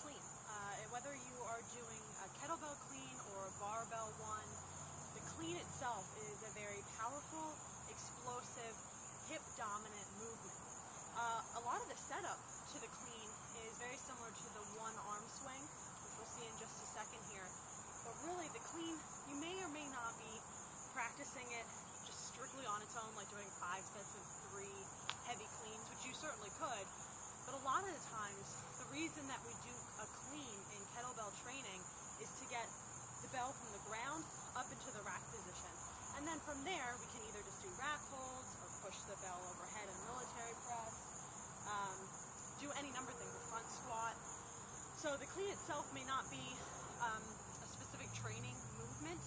clean. Whether you are doing a kettlebell clean or a barbell one, the clean itself is a very powerful, explosive, hip-dominant movement. A lot of the setup to the clean is very similar to the one arm swing, which we'll see in just a second here. But really, the clean, you may or may not be practicing it just strictly on its own, like doing 5 sets of 3 heavy cleans, which you certainly could. But a lot of the times, the reason that we do a clean in kettlebell training is to get the bell from the ground up into the rack position. And then from there, we can either just do rack holds or push the bell overhead in military press, do any number of things, a front squat. So the clean itself may not be a specific training movement,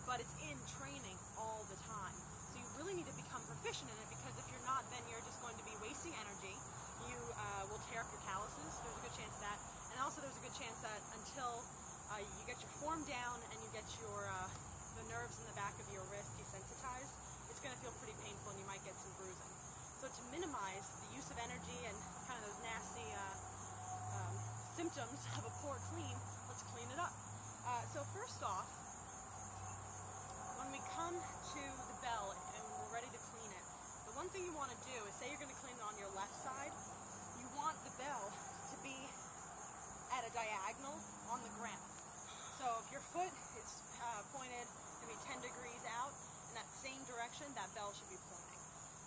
but it's in training all the time. So you really need to become proficient in it, because if you're not, then you're just going to be wasting energy. You will tear up your calluses. There's a good chance of that. And also there's a good chance that until you get your form down and you get your the nerves in the back of your wrist desensitized, it's going to feel pretty painful and you might get some bruising. So to minimize the use of energy and kind of those nasty symptoms of a poor clean, let's clean it up. So first off, when we come to the bell and we're ready to clean it, the one thing you want to do is, say you're going to clean it on your left side, you want the bell to be at a diagonal on the ground. So if your foot is pointed maybe 10 degrees out in that same direction, that bell should be pointing.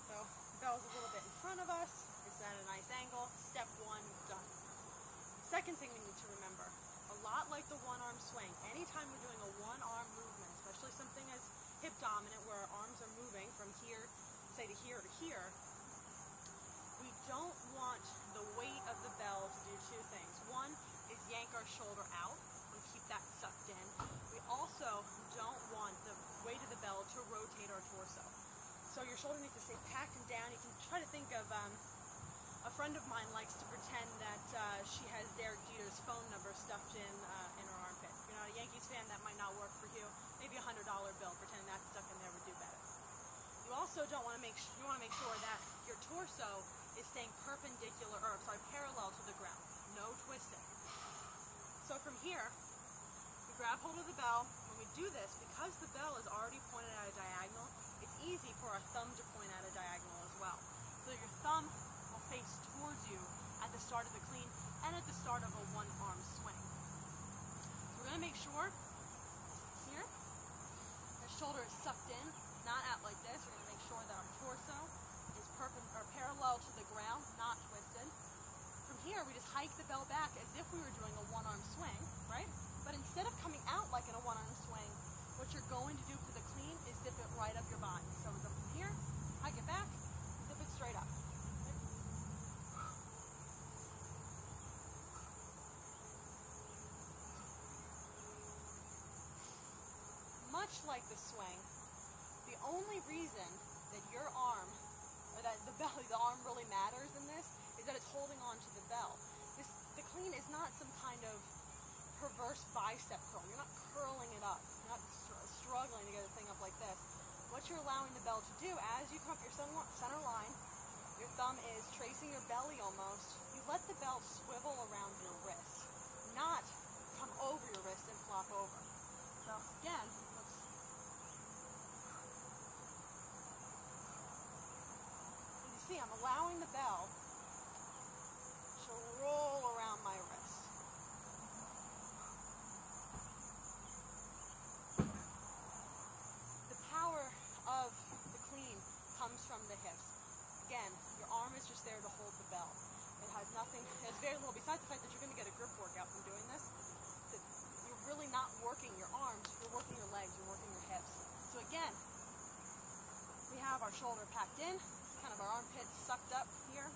So the bell's a little bit in front of us, it's at a nice angle. Step 1, done. Second thing we need to remember, a lot like the one-arm swing, anytime we're doing a one-arm movement, especially something as hip dominant where our arms are moving from here, say to here to here, we don't want the weight of the bell to do 2 things. One is yank our shoulder out and keep that sucked in. We also don't want the weight of the bell to rotate our torso. So your shoulder needs to stay packed and down. You can try to think of, a friend of mine likes to pretend that she has Derek Jeter's phone number stuffed in her armpit. If you're not a Yankees fan, that might not work for you. Maybe a $100 bill, pretend that's stuck in there would do better. You also don't want to you want to make sure that your torso is staying parallel to the ground. No twisting. So from here, we grab hold of the bell. When we do this, because the bell is already pointed at a diagonal, it's easy for our thumb to point at a diagonal as well. So your thumb will face towards you at the start of the clean and at the start of a one-arm swing. So we're going to make sure here, the shoulder is sucked in, not out like this. We're going to make sure that our torso is parallel to the ground, not twisted. From here, we just hike the bell back as if we were doing a one-arm swing, right? But instead of coming out like in a one-arm swing, what you're going to do for the clean is zip it right up your body. So we go from here, hike it back, zip it straight up. Much like the swing, the only reason that your arm, or that the arm really matters in this, is that it's holding on to the bell. The clean is not some kind of perverse bicep curl. You're not curling it up. You're not struggling to get the thing up like this. What you're allowing the bell to do, as you come up your center line, your thumb is tracing your belly almost, you let the bell swivel around your wrist, not come over your wrist and flop over. So again, see, I'm allowing the bell to roll around my wrist. The power of the clean comes from the hips. Again, your arm is just there to hold the bell. It has nothing, it's very little, besides the fact that you're going to get a grip workout from doing this, that you're really not working your arms, you're working your legs, you're working your hips. So again, we have our shoulder packed in, kind of our armpits sucked up here.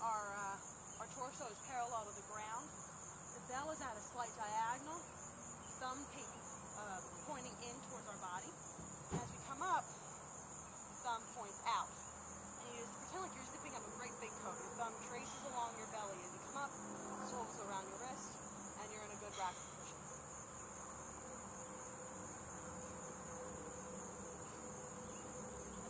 Our torso is parallel to the ground. The bell is at a slight diagonal, thumb pointing in towards our body. And as we come up, the thumb points out. And you just pretend like you're zipping up a great big coat. Your thumb traces along your belly as you come up, swivels around your wrist, and you're in a good rack position.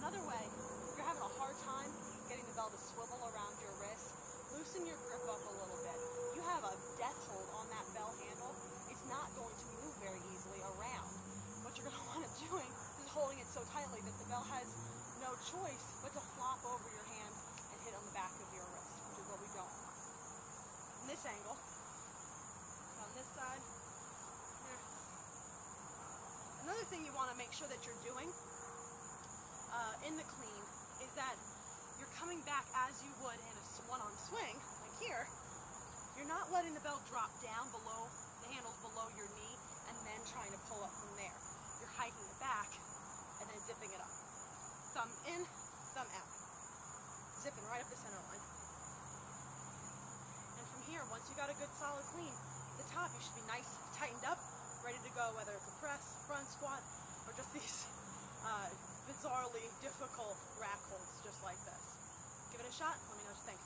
Another way, if you're having a hard time getting the bell to swivel around your wrist, Loosen your grip up a little bit. You have a death hold on that bell handle. It's not going to move very easily around. What you're going to want to doing is holding it so tightly that the bell has no choice but to flop over your hand and hit on the back of your wrist, which is what we don't want. In this angle, on this side, here. Another thing you want to make sure that you're doing in the clean is that you're coming back as you would in a one-arm swing, like here. You're not letting the bell drop down below, the handles below your knee, and then trying to pull up from there. You're hiking it back and then zipping it up. Thumb in, thumb out. Zipping right up the center line. And from here, once you got a good solid clean, at the top you should be nice, tightened up, ready to go, whether it's a press, front squat, or just these bizarrely difficult rack holds just like this. Give it a shot, let me know what you think.